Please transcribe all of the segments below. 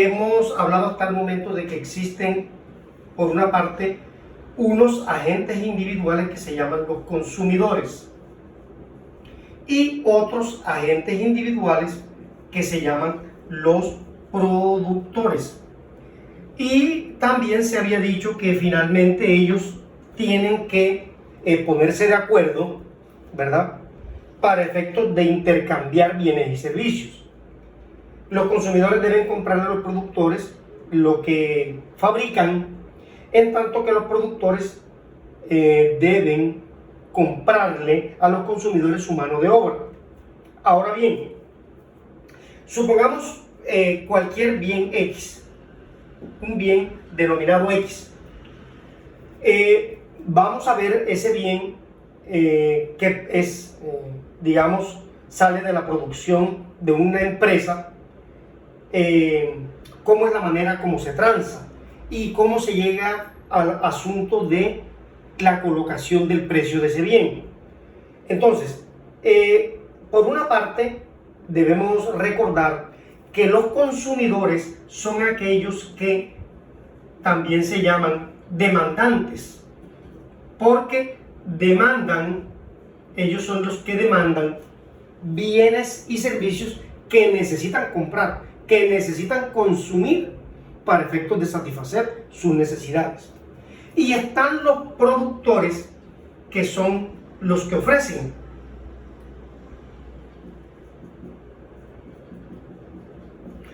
Hemos hablado hasta el momento de que existen, por una parte, unos agentes individuales que se llaman los consumidores y otros agentes individuales que se llaman los productores. Y también se había dicho que finalmente ellos tienen que ponerse de acuerdo, ¿verdad?, para efectos de intercambiar bienes y servicios. Los consumidores deben comprarle a los productores lo que fabrican, en tanto que los productores deben comprarle a los consumidores su mano de obra. Ahora bien, supongamos cualquier bien X, un bien denominado X. Vamos a ver ese bien que es, digamos, sale de la producción de una empresa, cómo es la manera como se transa y cómo se llega al asunto de la colocación del precio de ese bien. Entonces, por una parte, debemos recordar que los consumidores son aquellos que también se llaman demandantes, porque demandan, ellos son los que demandan bienes y servicios que necesitan comprar, que necesitan consumir para efectos de satisfacer sus necesidades. Y están los productores, que son los que ofrecen.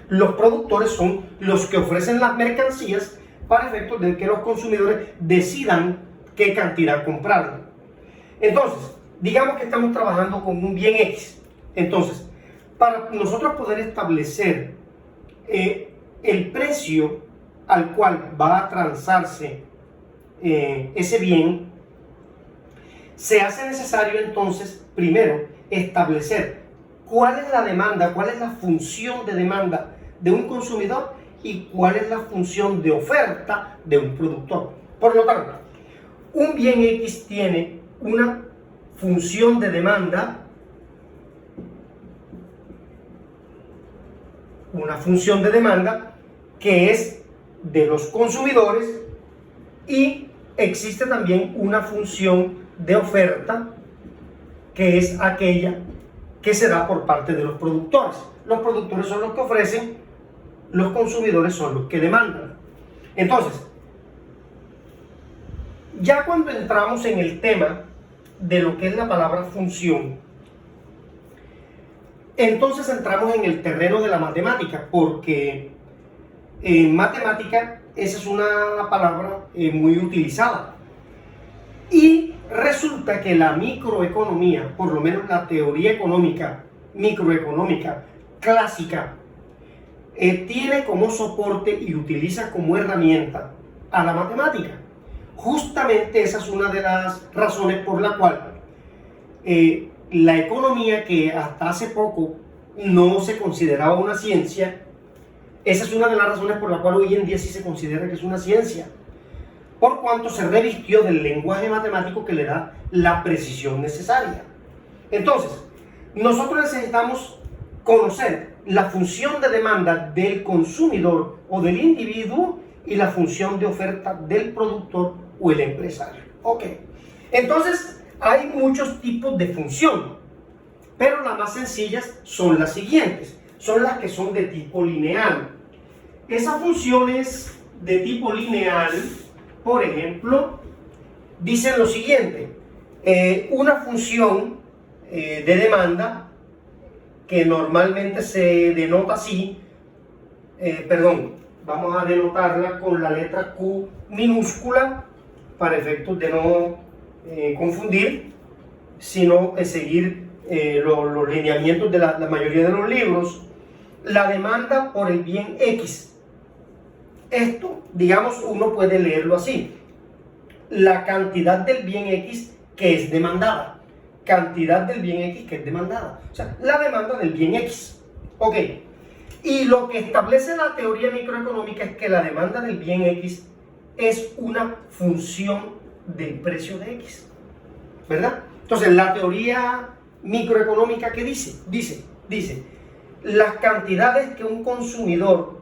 Los productores son los que ofrecen las mercancías para efectos de que los consumidores decidan qué cantidad comprar. Entonces, digamos que estamos trabajando con un bien X. Entonces, para nosotros poder establecer el precio al cual va a transarse ese bien, se hace necesario entonces primero establecer cuál es la demanda, cuál es la función de demanda de un consumidor y cuál es la función de oferta de un productor. Por lo tanto, un bien X tiene una función de demanda, que es de los consumidores, y existe también una función de oferta que es aquella que se da por parte de los productores. Los productores son los que ofrecen, los consumidores son los que demandan. Entonces, ya cuando entramos en el tema de lo que es la palabra función, entonces entramos en el terreno de la matemática, porque en matemática esa es una palabra muy utilizada. Y resulta que la microeconomía, por lo menos la teoría económica, microeconómica clásica, tiene como soporte y utiliza como herramienta a la matemática. Justamente esa es una de las razones por la cual la economía, que hasta hace poco no se consideraba una ciencia, esa es una de las razones por la cual hoy en día sí se considera que es una ciencia, por cuanto se revistió del lenguaje matemático que le da la precisión necesaria. Entonces, nosotros necesitamos conocer la función de demanda del consumidor o del individuo y la función de oferta del productor o el empresario. Ok, entonces hay muchos tipos de función, pero las más sencillas son las siguientes, son las que son de tipo lineal. Esas funciones de tipo lineal, por ejemplo, dicen lo siguiente: una función de demanda, que normalmente se denota así, vamos a denotarla con la letra Q minúscula para efectos de no confundir, sino seguir los lineamientos de la mayoría de los libros. La demanda por el bien X. Esto, digamos, uno puede leerlo así: la cantidad del bien X que es demandada. Cantidad del bien X que es demandada. O sea, la demanda del bien X. Ok. Y lo que establece la teoría microeconómica es que la demanda del bien X es una función del precio de X. ¿Verdad? Entonces, la teoría microeconómica, ¿qué dice? Dice, las cantidades que un consumidor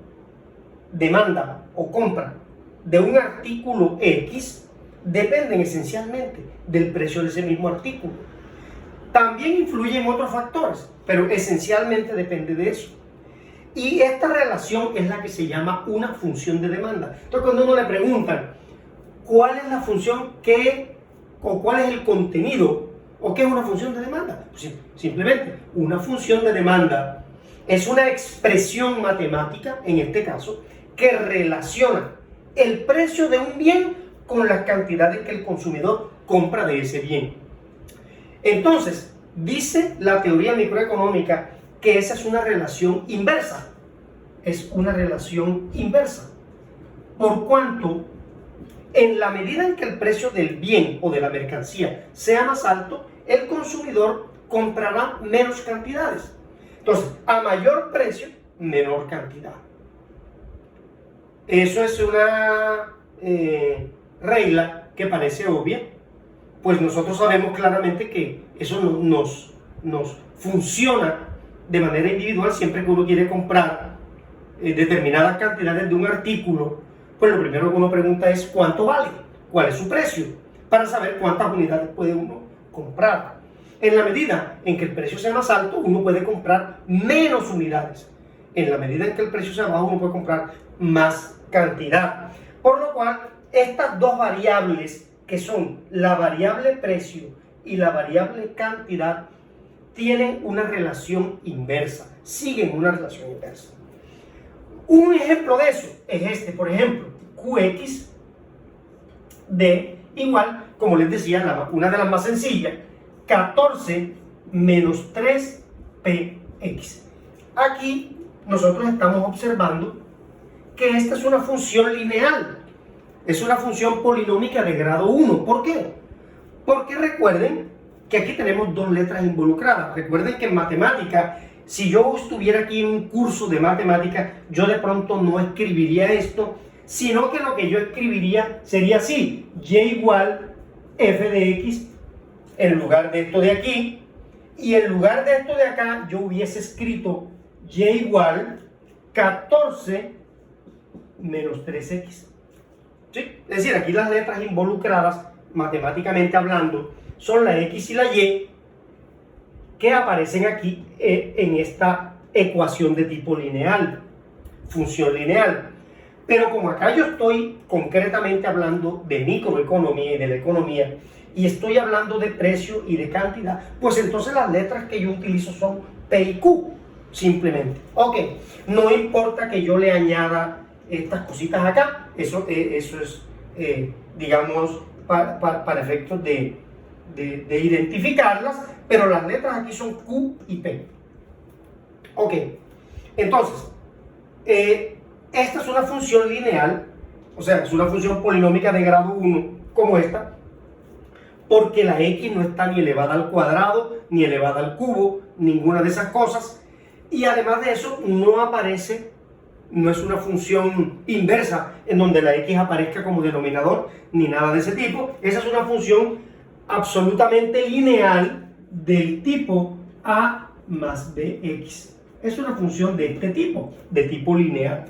demanda o compra de un artículo X dependen esencialmente del precio de ese mismo artículo. También influyen otros factores, pero esencialmente depende de eso. Y esta relación es la que se llama una función de demanda. Entonces, cuando uno le preguntan cuál es la función o cuál es el contenido o qué es una función de demanda, pues simplemente una función de demanda es una expresión matemática, en este caso, que relaciona el precio de un bien con las cantidades que el consumidor compra de ese bien. Entonces, dice la teoría microeconómica que esa es una relación inversa. Es una relación inversa. Por cuanto, en la medida en que el precio del bien o de la mercancía sea más alto, el consumidor comprará menos cantidades. Entonces, a mayor precio, menor cantidad. Eso es una regla que parece obvia, pues nosotros sabemos claramente que eso nos funciona de manera individual siempre que uno quiere comprar determinadas cantidades de un artículo. Pues lo primero que uno pregunta es cuánto vale, cuál es su precio, para saber cuántas unidades puede uno comprar. En la medida en que el precio sea más alto, uno puede comprar menos unidades. En la medida en que el precio sea bajo, uno puede comprar más cantidad. Por lo cual, estas dos variables, que son la variable precio y la variable cantidad, tienen una relación inversa, siguen una relación inversa. Un ejemplo de eso es este, por ejemplo, QX de igual, como les decía, una de las más sencillas, 14 menos 3PX. Aquí nosotros estamos observando que esta es una función lineal, es una función polinómica de grado 1. ¿Por qué? Porque recuerden que aquí tenemos dos letras involucradas. Recuerden que en matemática, si yo estuviera aquí en un curso de matemática, yo de pronto no escribiría esto, sino que lo que yo escribiría sería así: y igual f de x en lugar de esto de aquí, y en lugar de esto de acá yo hubiese escrito y igual 14 menos 3x. ¿Sí? Es decir, aquí las letras involucradas, matemáticamente hablando, son la x y la y que aparecen aquí en esta ecuación de tipo lineal, función lineal. Pero como acá yo estoy concretamente hablando de microeconomía y de la economía, y estoy hablando de precio y de cantidad, pues entonces las letras que yo utilizo son P y Q, simplemente. Ok, no importa que yo le añada estas cositas acá, eso es, digamos, para efectos de identificarlas, pero las letras aquí son Q y P. Ok, entonces, esta es una función lineal, o sea, es una función polinómica de grado 1, como esta, porque la x no está ni elevada al cuadrado, ni elevada al cubo, ninguna de esas cosas, y además de eso, no aparece, no es una función inversa, en donde la x aparezca como denominador, ni nada de ese tipo. Esa es una función absolutamente lineal del tipo a más bx. Es una función de este tipo, de tipo lineal.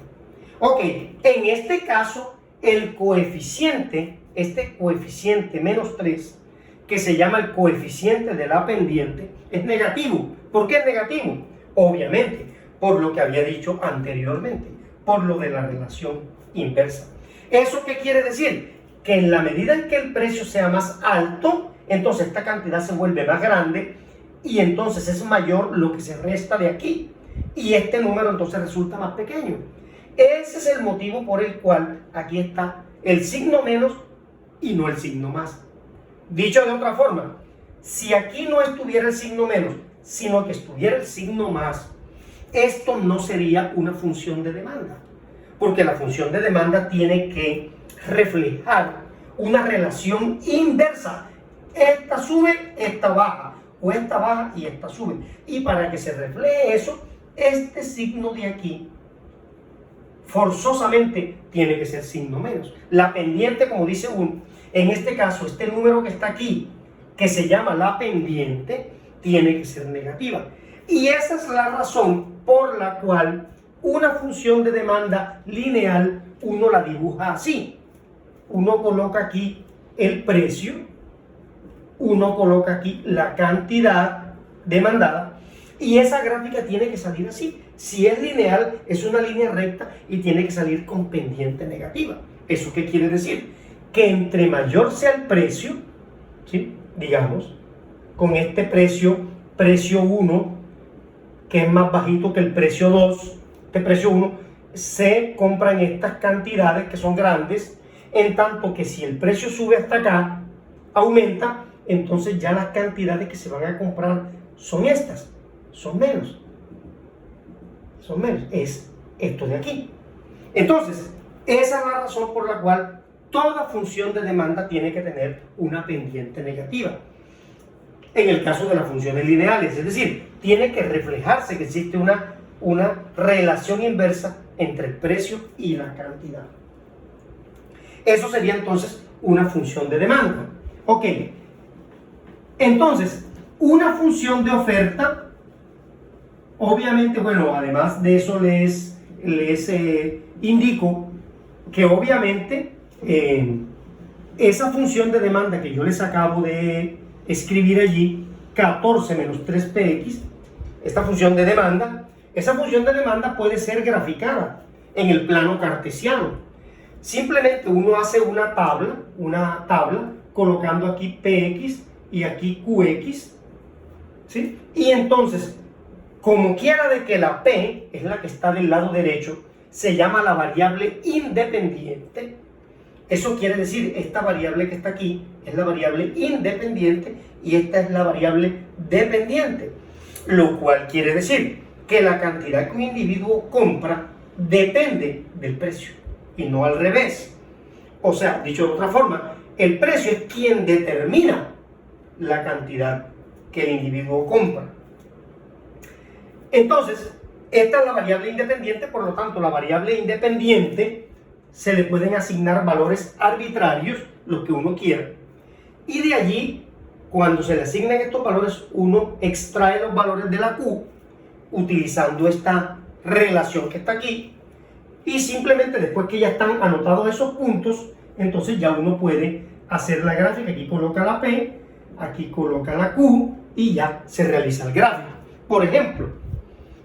Ok, en este caso, el coeficiente, este coeficiente menos 3, que se llama el coeficiente de la pendiente, es negativo. ¿Por qué es negativo? Obviamente, por lo que había dicho anteriormente, por lo de la relación inversa. ¿Eso qué quiere decir? Que en la medida en que el precio sea más alto, entonces esta cantidad se vuelve más grande y entonces es mayor lo que se resta de aquí. Y este número entonces resulta más pequeño. Ese es el motivo por el cual aquí está el signo menos y no el signo más. Dicho de otra forma, si aquí no estuviera el signo menos, sino que estuviera el signo más, esto no sería una función de demanda, porque la función de demanda tiene que reflejar una relación inversa. Esta sube, esta baja, o esta baja y esta sube. Y para que se refleje eso, este signo de aquí forzosamente tiene que ser signo menos. La pendiente, como dice uno, en este caso, este número que está aquí, que se llama la pendiente, tiene que ser negativa. Y esa es la razón por la cual una función de demanda lineal uno la dibuja así. Uno coloca aquí el precio, uno coloca aquí la cantidad demandada y esa gráfica tiene que salir así. Si es lineal, es una línea recta y tiene que salir con pendiente negativa. ¿Eso qué quiere decir? Que entre mayor sea el precio, ¿sí? Digamos, con este precio 1, que es más bajito que el precio 2, este precio 1, se compran estas cantidades que son grandes, en tanto que si el precio sube hasta acá, aumenta, entonces ya las cantidades que se van a comprar son estas, son menos, es esto de aquí. Entonces, esa es la razón por la cual toda función de demanda tiene que tener una pendiente negativa. En el caso de las funciones lineales, es decir, tiene que reflejarse que existe una relación inversa entre el precio y la cantidad. Eso sería entonces una función de demanda. Ok, entonces, una función de oferta, obviamente, bueno, además de eso les indico que obviamente esa función de demanda que yo les acabo de escribir allí, 14 menos 3px, esa función de demanda puede ser graficada en el plano cartesiano. Simplemente uno hace una tabla colocando aquí px y aquí qx, ¿sí? Y entonces, como quiera de que la p es la que está del lado derecho, se llama la variable independiente. Eso quiere decir, esta variable que está aquí es la variable independiente y esta es la variable dependiente. Lo cual quiere decir que la cantidad que un individuo compra depende del precio y no al revés. O sea, dicho de otra forma, el precio es quien determina la cantidad que el individuo compra. Entonces, esta es la variable independiente, por lo tanto, la variable independiente se le pueden asignar valores arbitrarios, los que uno quiera. Y de allí, cuando se le asignan estos valores, uno extrae los valores de la Q utilizando esta relación que está aquí. Y simplemente después que ya están anotados esos puntos, entonces ya uno puede hacer la gráfica. Aquí coloca la P, aquí coloca la Q y ya se realiza el gráfico. Por ejemplo,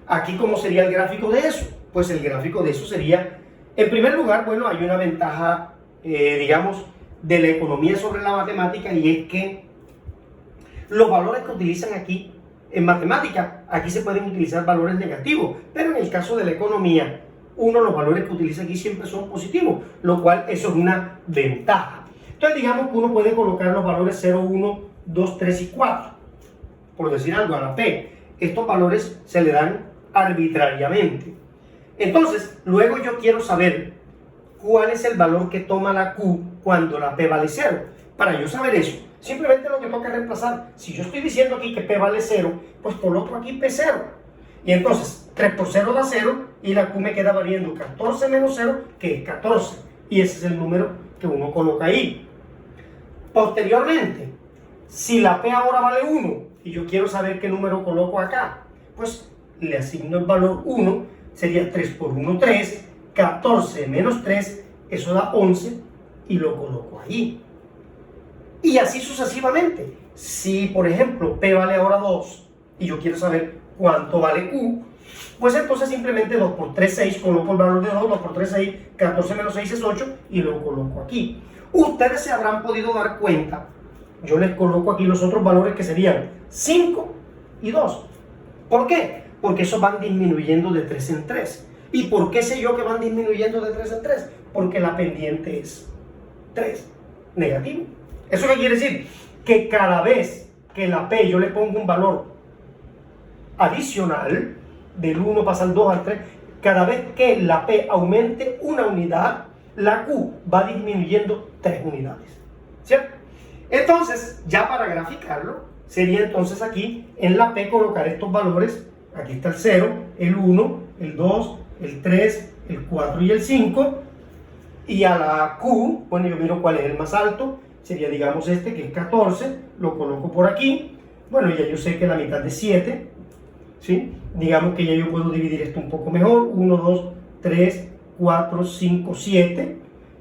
aquí ¿cómo sería el gráfico de eso? Pues el gráfico de eso sería, en primer lugar, bueno, hay una ventaja, digamos, de la economía sobre la matemática, y es que los valores que utilizan aquí en matemática, aquí se pueden utilizar valores negativos, pero en el caso de la economía, los valores que utiliza aquí siempre son positivos, lo cual eso es una ventaja. Entonces digamos que uno puede colocar los valores 0, 1, 2, 3 y 4, por decir algo, a la P. Estos valores se le dan arbitrariamente. Entonces, luego yo quiero saber cuál es el valor que toma la Q cuando la P vale 0. Para yo saber eso, simplemente lo que toca es reemplazar. Si yo estoy diciendo aquí que P vale 0, pues coloco aquí P0. Y entonces, 3 por 0 da 0 y la Q me queda valiendo 14 menos 0, que es 14. Y ese es el número que uno coloca ahí. Posteriormente, si la P ahora vale 1 y yo quiero saber qué número coloco acá, pues le asigno el valor 1, sería 3 por 1, 3, 14 menos 3, eso da 11 y lo coloco ahí. Y así sucesivamente. Si, por ejemplo, P vale ahora 2 y yo quiero saber cuánto vale Q, pues entonces simplemente 2 por 3, 6, coloco el valor de 2, 2 por 3, 6, 14 menos 6 es 8 y lo coloco aquí. Ustedes se habrán podido dar cuenta, yo les coloco aquí los otros valores que serían 5 y 2. ¿Por qué? Porque esos van disminuyendo de 3 en 3. ¿Y por qué sé yo que van disminuyendo de 3 en 3? Porque la pendiente es 3, negativo. ¿Eso qué quiere decir? Que cada vez que la P yo le pongo un valor adicional, del 1 pasa al 2 al 3, cada vez que la P aumente una unidad, la Q va disminuyendo 3 unidades, ¿cierto? Entonces, ya para graficarlo, sería entonces aquí en la P colocar estos valores. Aquí está el 0, el 1, el 2, el 3, el 4 y el 5. Y a la Q, bueno, yo miro cuál es el más alto, sería, digamos, este que es 14, lo coloco por aquí. Bueno, ya yo sé que la mitad de 7 ¿sí? Digamos que ya yo puedo dividir esto un poco mejor. 1, 2, 3, 4, 5, 7.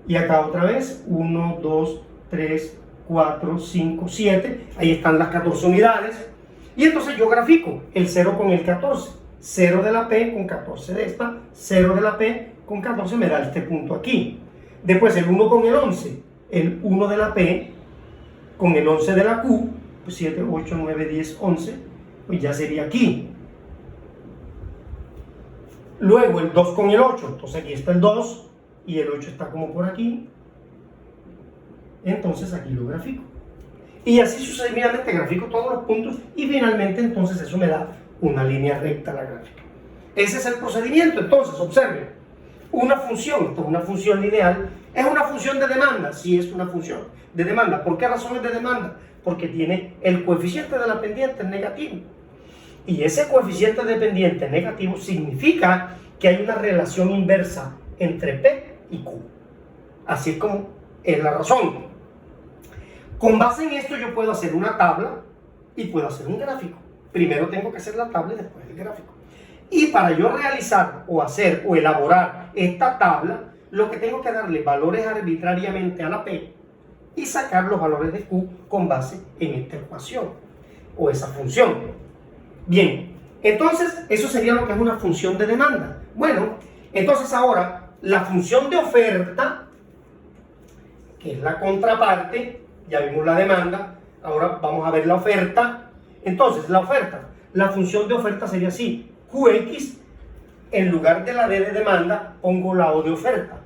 Y acá otra vez. 1, 2, 3, 4, 5, 7. Ahí están las 14 unidades. Y entonces yo grafico el 0 con el 14. 0 de la P con 14 de esta. 0 de la P con 14 me da este punto aquí. Después el 1 con el 11. El 1 de la P con el 11 de la Q. Pues 7, 8, 9, 10, 11. Pues ya sería aquí. Luego el 2 con el 8. Entonces aquí está el 2. Y el 8 está como por aquí. Entonces aquí lo grafico. Y así sucesivamente grafico todos los puntos. Y finalmente entonces eso me da una línea recta a la gráfica. Ese es el procedimiento. Entonces observen. Una función, esto es una función lineal. ¿Es una función de demanda? Sí, es una función de demanda. ¿Por qué razón es de demanda? Porque tiene el coeficiente de la pendiente negativo. Y ese coeficiente de pendiente negativo significa que hay una relación inversa entre P y Q. Así es como es la razón. Con base en esto yo puedo hacer una tabla y puedo hacer un gráfico. Primero tengo que hacer la tabla y después el gráfico. Y para yo realizar o hacer o elaborar esta tabla, lo que tengo que darle valores arbitrariamente a la P y sacar los valores de Q con base en esta ecuación o esa función. Bien, entonces eso sería lo que es una función de demanda. Bueno, entonces ahora la función de oferta, que es la contraparte, ya vimos la demanda, ahora vamos a ver la oferta. Entonces la oferta, la función de oferta sería así: QX, en lugar de la D de demanda, pongo la O de oferta.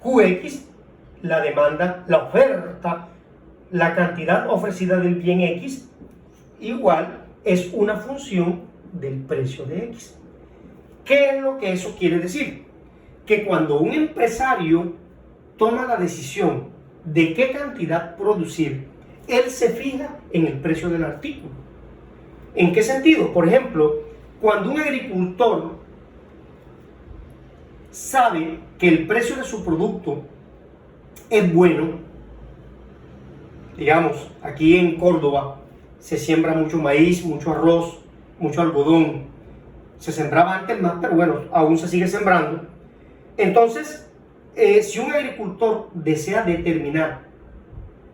QX, la demanda, la oferta, la cantidad ofrecida del bien X, igual es una función del precio de X. ¿Qué es lo que eso quiere decir? Que cuando un empresario toma la decisión de qué cantidad producir, él se fija en el precio del artículo. ¿En qué sentido? Por ejemplo, cuando un agricultor sabe que el precio de su producto es bueno, digamos, aquí en Córdoba se siembra mucho maíz, mucho arroz, mucho algodón. Se sembraba antes más, pero bueno, aún se sigue sembrando. Entonces, si un agricultor desea determinar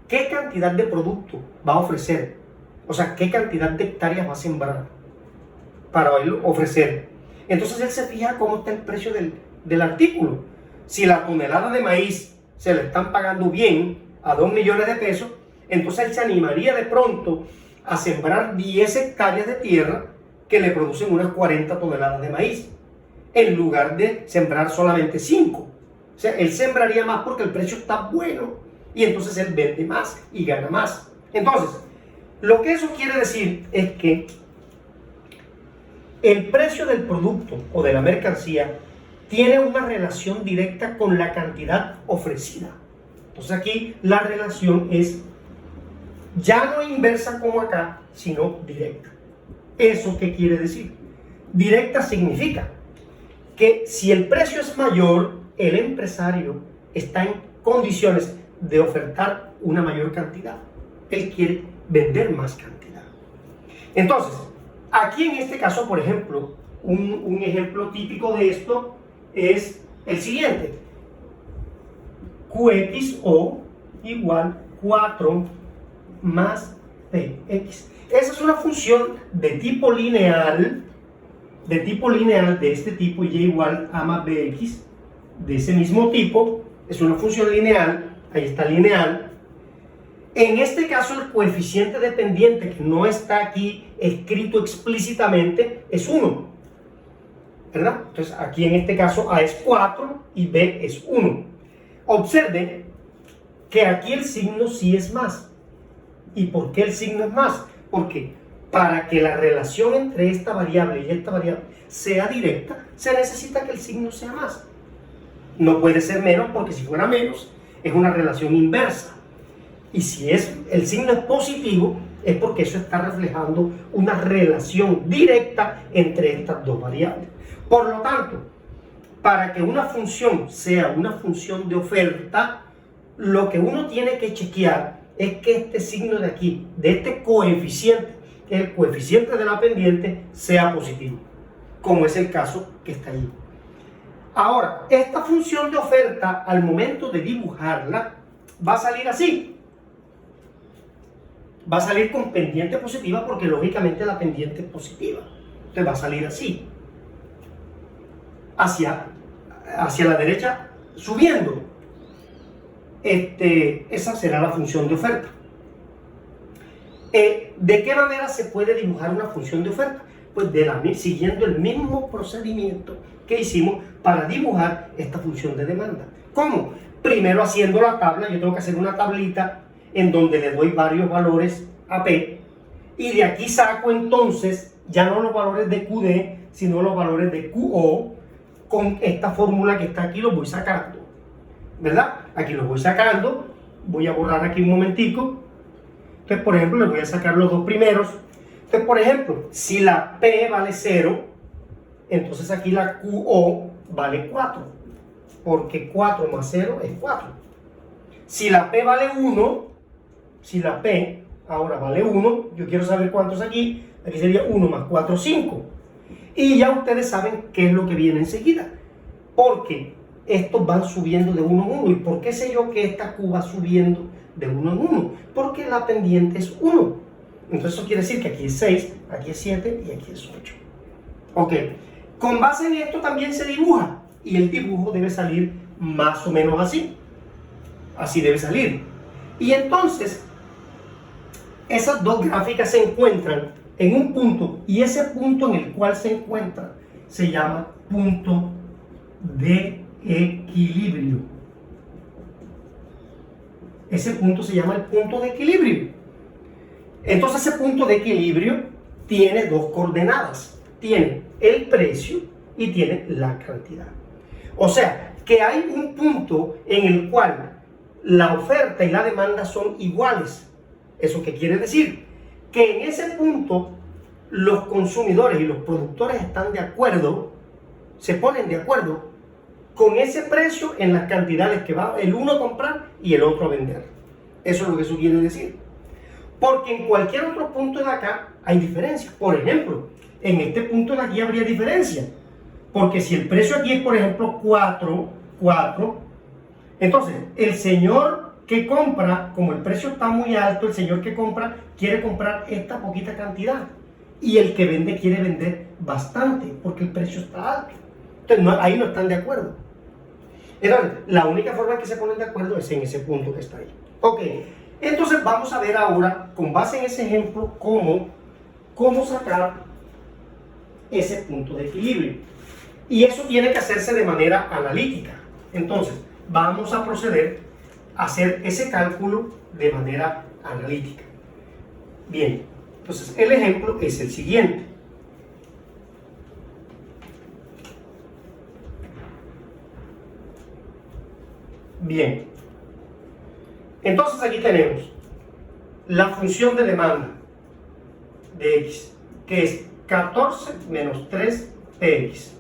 qué cantidad de producto va a ofrecer, o sea, qué cantidad de hectáreas va a sembrar para él ofrecer, entonces él se fija cómo está el precio del artículo. Si la tonelada de maíz se le están pagando bien a 2 millones de pesos, entonces él se animaría de pronto a sembrar 10 hectáreas de tierra que le producen unas 40 toneladas de maíz, en lugar de sembrar solamente 5. O sea, él sembraría más porque el precio está bueno y entonces él vende más y gana más. Entonces, lo que eso quiere decir es que el precio del producto o de la mercancía tiene una relación directa con la cantidad ofrecida. Entonces aquí la relación es ya no inversa como acá, sino directa. ¿Eso qué quiere decir? Directa significa que si el precio es mayor, el empresario está en condiciones de ofertar una mayor cantidad. Él quiere vender más cantidad. Entonces, aquí en este caso, por ejemplo, un ejemplo típico de esto es el siguiente. QXO igual 4 más PX. Esa es una función de tipo lineal, de este tipo, y igual a más bx, de ese mismo tipo. Es una función lineal, ahí está lineal. En este caso el coeficiente dependiente, que no está aquí escrito explícitamente, es 1, ¿verdad? Entonces aquí en este caso A es 4 y B es 1. Observen que aquí el signo sí es más. ¿Y por qué el signo es más? Porque para que la relación entre esta variable y esta variable sea directa, se necesita que el signo sea más. No puede ser menos, porque si fuera menos, es una relación inversa. Y si el signo es positivo, es porque eso está reflejando una relación directa entre estas dos variables. Por lo tanto, para que una función sea una función de oferta, lo que uno tiene que chequear es que este signo de aquí, de este coeficiente que el coeficiente de la pendiente sea positivo, como es el caso que está ahí. Ahora, esta función de oferta, al momento de dibujarla, va a salir así. Va a salir con pendiente positiva porque lógicamente la pendiente es positiva. Entonces va a salir así. Hacia la derecha, subiendo. Esa será la función de oferta. ¿De qué manera se puede dibujar una función de oferta? Pues siguiendo el mismo procedimiento que hicimos para dibujar esta función de demanda. ¿Cómo? Primero haciendo la tabla, yo tengo que hacer una tablita en donde le doy varios valores a P, y de aquí saco entonces ya no los valores de QD, sino los valores de QO. Con esta fórmula que está aquí los voy sacando, ¿verdad? Aquí los voy sacando, voy a borrar aquí un momentico. Entonces, por ejemplo, les voy a sacar los dos primeros. Entonces, por ejemplo, si la P vale 0, entonces aquí la QO vale 4, porque 4 más 0 es 4. Si la P vale 1, si la P ahora vale 1, yo quiero saber cuántos aquí sería 1 más 4, 5. Y ya ustedes saben qué es lo que viene enseguida, porque estos van subiendo de 1 en 1. ¿Y por qué sé yo que esta Q va subiendo de 1 en 1? Porque la pendiente es 1. Entonces eso quiere decir que aquí es 6, aquí es 7 y aquí es 8. Ok, con base en esto también se dibuja, y el dibujo debe salir más o menos así. Así debe salir. Y entonces, esas dos gráficas se encuentran en un punto, y ese punto en el cual se encuentra se llama punto de equilibrio. Ese punto se llama el punto de equilibrio. Entonces ese punto de equilibrio tiene dos coordenadas. Tiene el precio y tiene la cantidad. O sea, que hay un punto en el cual la oferta y la demanda son iguales. ¿Eso qué quiere decir? Que en ese punto los consumidores y los productores están de acuerdo, se ponen de acuerdo con ese precio en las cantidades que va el uno a comprar y el otro a vender. Eso es lo que eso quiere decir. Porque en cualquier otro punto de acá hay diferencias. Por ejemplo, en este punto de aquí habría diferencia. Porque si el precio aquí es, por ejemplo, 4, entonces el señor que compra, como el precio está muy alto, el señor que compra quiere comprar esta poquita cantidad. Y el que vende quiere vender bastante, porque el precio está alto. Entonces ahí no están de acuerdo. Entonces, la única forma en que se ponen de acuerdo es en ese punto que está ahí. Ok, entonces vamos a ver ahora, con base en ese ejemplo, cómo sacar ese punto de equilibrio. Y eso tiene que hacerse de manera analítica. Entonces, vamos a proceder a hacer ese cálculo de manera analítica. Bien, entonces el ejemplo es el siguiente. Bien, entonces aquí tenemos la función de demanda de X, que es 14 menos 3PX.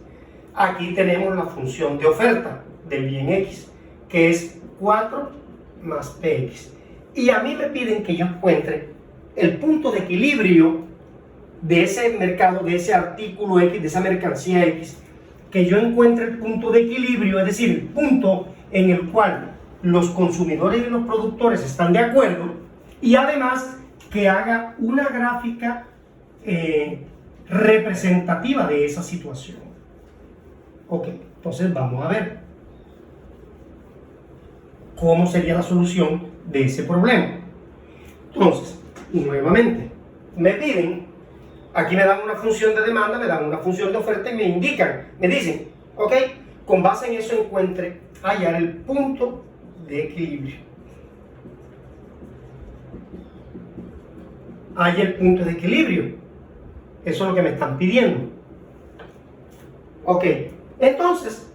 Aquí tenemos la función de oferta del bien X, que es 4 más PX. Y a mí me piden que yo encuentre el punto de equilibrio de ese mercado, de ese artículo X, de esa mercancía X, que yo encuentre el punto de equilibrio, es decir, el punto en el cual los consumidores y los productores están de acuerdo, y además que haga una gráfica representativa de esa situación. Ok, entonces vamos a ver cómo sería la solución de ese problema. Entonces, nuevamente, me piden, aquí me dan una función de demanda, me dan una función de oferta y me indican, me dicen, ok, con base en eso encuentre, hallar el punto de equilibrio. Halla el punto de equilibrio. Eso es lo que me están pidiendo. Ok, entonces,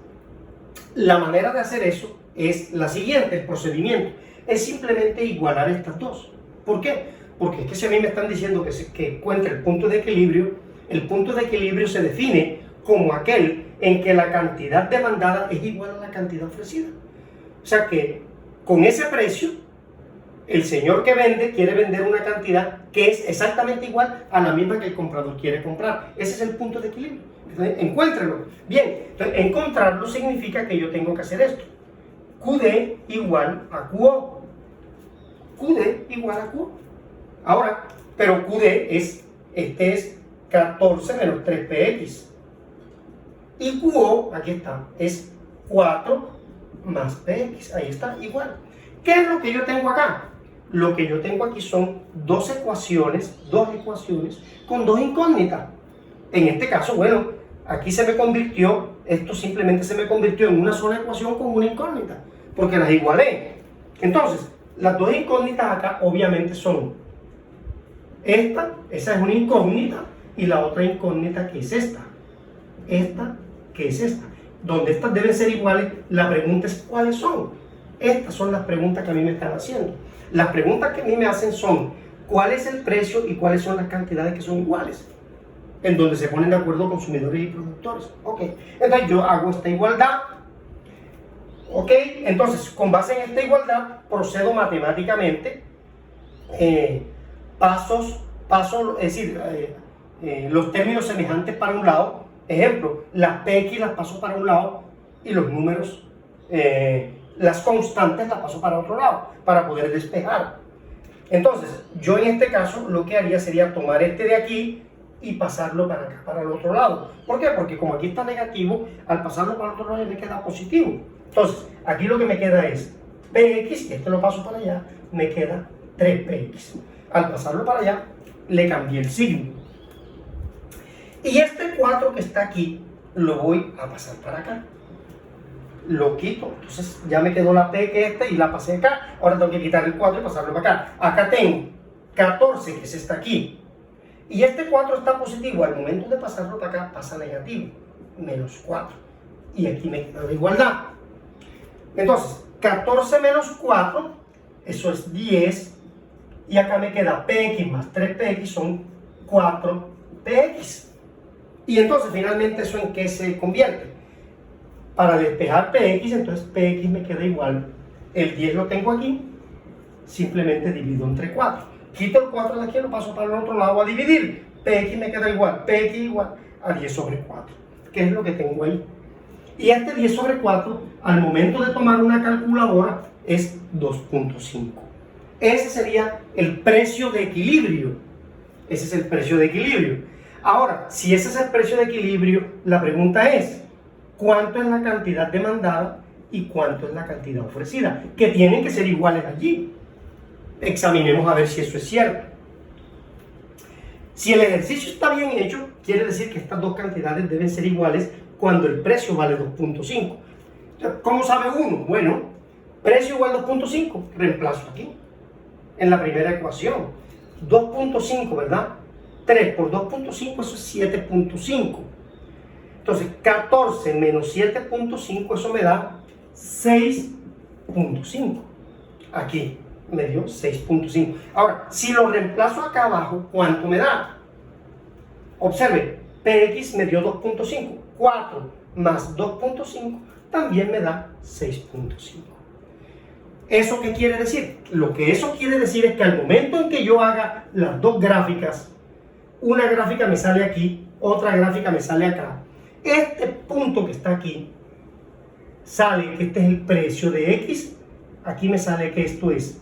la manera de hacer eso es la siguiente, el procedimiento. Es simplemente igualar estas dos. ¿Por qué? Porque es que si a mí me están diciendo que encuentre el punto de equilibrio se define como aquel en que la cantidad demandada es igual a la cantidad ofrecida. O sea que con ese precio, el señor que vende quiere vender una cantidad que es exactamente igual a la misma que el comprador quiere comprar. Ese es el punto de equilibrio. Entonces, encuéntrelo. Bien, entonces, encontrarlo significa que yo tengo que hacer esto. QD igual a QO. QD igual a QO. Ahora, pero QD este es 14 menos 3px. Y QO, aquí está, es 4 más px. Ahí está, igual. ¿Qué es lo que yo tengo acá? Lo que yo tengo aquí son dos ecuaciones con dos incógnitas. En este caso, bueno, aquí se me convirtió, esto simplemente se me convirtió en una sola ecuación con una incógnita, porque las igualé. Entonces, las dos incógnitas acá obviamente son esa es una incógnita, y la otra incógnita que es esta que es esta. Donde estas deben ser iguales, la pregunta es ¿cuáles son? Estas son las preguntas que a mí me están haciendo. Las preguntas que a mí me hacen son ¿cuál es el precio y cuáles son las cantidades que son iguales? En donde se ponen de acuerdo consumidores y productores. Ok, entonces yo hago esta igualdad. Ok, entonces con base en esta igualdad procedo matemáticamente, es decir, los términos semejantes para un lado. Ejemplo, las px las paso para un lado y los números, las constantes las paso para otro lado, para poder despejar. Entonces, yo en este caso lo que haría sería tomar este de aquí y pasarlo para acá, para el otro lado. ¿Por qué? Porque como aquí está negativo, al pasarlo para el otro lado me queda positivo. Entonces, aquí lo que me queda es px, y este lo paso para allá, me queda 3px. Al pasarlo para allá, le cambié el signo. Y este 4 que está aquí, lo voy a pasar para acá. Lo quito, entonces ya me quedó la P que y la pasé acá. Ahora tengo que quitar el 4 y pasarlo para acá. Acá tengo 14, que es esta aquí. Y este 4 está positivo. Al momento de pasarlo para acá, pasa negativo. Menos 4. Y aquí me queda la igualdad. Entonces, 14 menos 4, eso es 10. Y acá me queda px más 3px, son 4px. Y entonces, finalmente, ¿eso en qué se convierte? Para despejar px, entonces px me queda igual. El 10 lo tengo aquí, simplemente divido entre 4. Quito el 4 de aquí y lo paso para el otro lado a dividir. Px me queda igual, px igual a 10 sobre 4, que es lo que tengo ahí. Y este 10 sobre 4, al momento de tomar una calculadora, es 2.5. Ese sería el precio de equilibrio. Ese es el precio de equilibrio. Ahora, si ese es el precio de equilibrio, la pregunta es, ¿cuánto es la cantidad demandada y cuánto es la cantidad ofrecida? Que tienen que ser iguales allí. Examinemos a ver si eso es cierto. Si el ejercicio está bien hecho, quiere decir que estas dos cantidades deben ser iguales cuando el precio vale 2.5. ¿Cómo sabe uno? Bueno, precio igual a 2.5, reemplazo aquí, en la primera ecuación. 2.5, ¿verdad? 3 por 2.5, eso es 7.5. Entonces, 14 menos 7.5, eso me da 6.5. Aquí me dio 6.5. Ahora, si lo reemplazo acá abajo, ¿cuánto me da? Observe, px me dio 2.5. 4 más 2.5 también me da 6.5. ¿Eso qué quiere decir? Lo que eso quiere decir es que al momento en que yo haga las dos gráficas, una gráfica me sale aquí, otra gráfica me sale acá. Este punto que está aquí, sale que este es el precio de X. Aquí me sale que esto es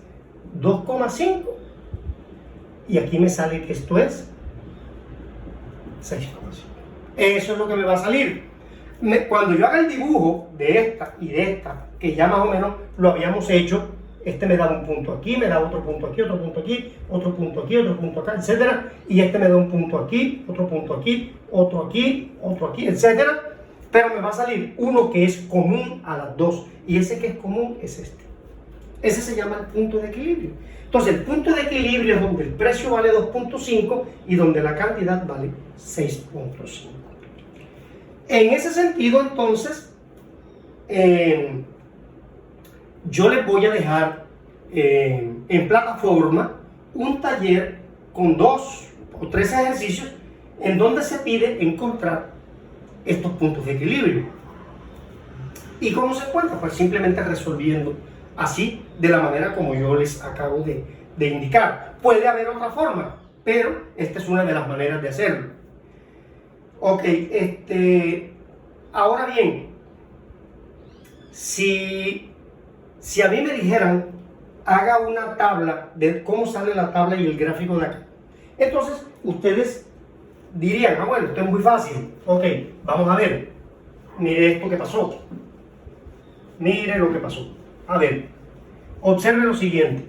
2,5. Y aquí me sale que esto es 6,5. Eso es lo que me va a salir. Cuando yo haga el dibujo de esta y de esta, que ya más o menos lo habíamos hecho, este me da un punto aquí, me da otro punto aquí, otro punto aquí, otro punto aquí, otro punto acá, etcétera. Y este me da un punto aquí, otro punto aquí, otro aquí, etcétera. Pero me va a salir uno que es común a las dos. Y ese que es común es este. Ese se llama el punto de equilibrio. Entonces, el punto de equilibrio es donde el precio vale 2.5 y donde la cantidad vale 6.5. En ese sentido, entonces, yo les voy a dejar en plataforma un taller con 2 o 3 ejercicios en donde se pide encontrar estos puntos de equilibrio. ¿Y cómo se encuentra? Pues simplemente resolviendo así de la manera como yo les acabo de indicar. Puede haber otra forma, pero esta es una de las maneras de hacerlo. Ok, ahora bien, si a mí me dijeran, haga una tabla de cómo sale la tabla y el gráfico de acá, entonces ustedes dirían, ah bueno, esto es muy fácil. Ok, vamos a ver, mire esto que pasó, mire lo que pasó. A ver, observe lo siguiente.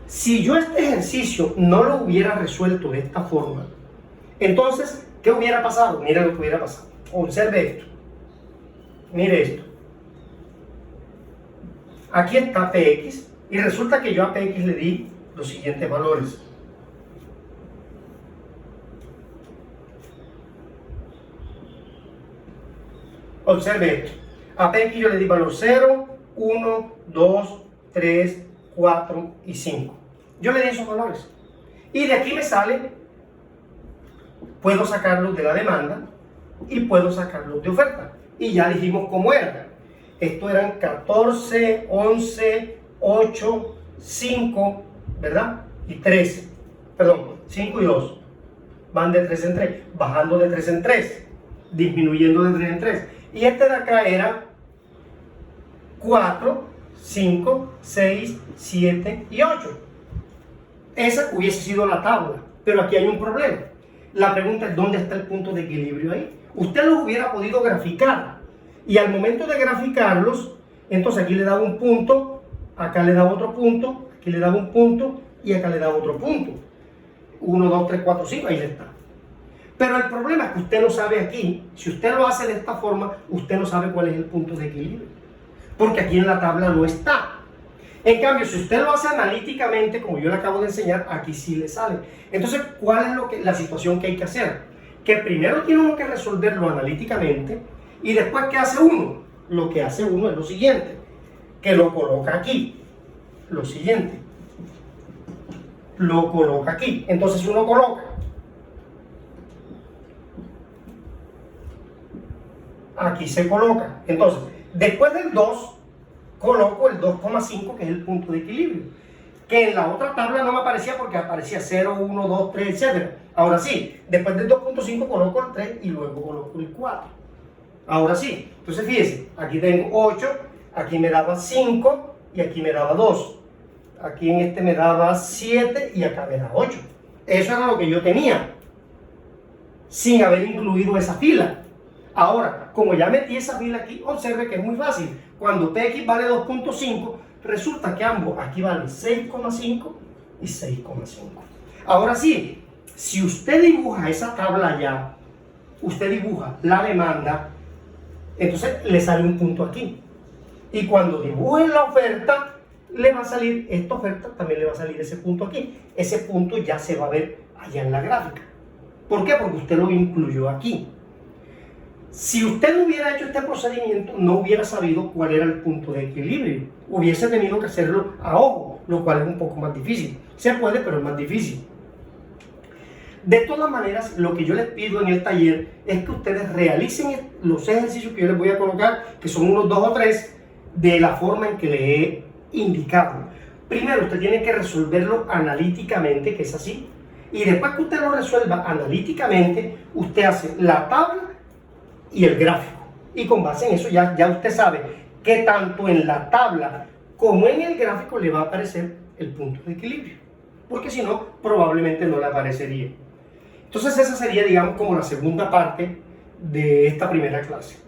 Si yo este ejercicio no lo hubiera resuelto de esta forma, entonces, ¿qué hubiera pasado? Mira lo que hubiera pasado. Observe esto. Mire esto. Aquí está Px y resulta que yo a Px le di los siguientes valores. Observe esto. A Px yo le di valor 0, 1, 2, 3, 4 y 5. Yo le di esos valores. Y de aquí me sale, puedo sacarlos de la demanda y puedo sacarlos de oferta. Y ya dijimos cómo era. Esto eran 14, 11, 8, 5, ¿verdad? Y 13. Perdón, 5 y 2. Van de 3 en 3, bajando de 3 en 3, disminuyendo de 3 en 3. Y este de acá era 4, 5, 6, 7 y 8. Esa hubiese sido la tabla, pero aquí hay un problema. La pregunta es, ¿dónde está el punto de equilibrio ahí? Usted los hubiera podido graficar, y al momento de graficarlos, entonces aquí le daba un punto, acá le daba otro punto, aquí le daba un punto, y acá le daba otro punto. 1, 2, 3, 4, 5, ahí está. Pero el problema es que usted no sabe aquí, si usted lo hace de esta forma, usted no sabe cuál es el punto de equilibrio, porque aquí en la tabla no está. En cambio, si usted lo hace analíticamente, como yo le acabo de enseñar, aquí sí le sale. Entonces, ¿cuál es la situación que hay que hacer? Que primero tiene uno que resolverlo analíticamente, y después, ¿qué hace uno? Lo que hace uno es lo siguiente, que lo coloca aquí. Lo siguiente, lo coloca aquí. Entonces uno coloca aquí, se coloca. Entonces, después del 2, coloco el 2,5, que es el punto de equilibrio, que en la otra tabla no me aparecía porque aparecía 0, 1, 2, 3, etc. Ahora sí, después del 2,5 coloco el 3 y luego coloco el 4. Ahora sí, entonces fíjese, aquí tengo 8, aquí me daba 5 y aquí me daba 2. Aquí en este me daba 7 y acá me da 8. Eso era lo que yo tenía, sin haber incluido esa fila. Ahora, como ya metí esa fila aquí, observe que es muy fácil. Cuando Px vale 2,5, resulta que ambos aquí valen 6,5 y 6,5. Ahora sí, si usted dibuja esa tabla ya, usted dibuja la demanda, entonces le sale un punto aquí. Y cuando dibuje la oferta, le va a salir esta oferta, también le va a salir ese punto aquí. Ese punto ya se va a ver allá en la gráfica. ¿Por qué? Porque usted lo incluyó aquí. Si usted no hubiera hecho este procedimiento, no hubiera sabido cuál era el punto de equilibrio. Hubiese tenido que hacerlo a ojo, lo cual es un poco más difícil. Se puede, pero es más difícil. De todas maneras, lo que yo les pido en el taller es que ustedes realicen los ejercicios que yo les voy a colocar, que son unos 2 o 3, de la forma en que les he indicado. Primero, usted tiene que resolverlo analíticamente, que es así. Y después que usted lo resuelva analíticamente, usted hace la tabla y el gráfico, y con base en eso ya usted sabe que tanto en la tabla como en el gráfico le va a aparecer el punto de equilibrio, porque si no, probablemente no le aparecería. Entonces esa sería, digamos, como la segunda parte de esta primera clase.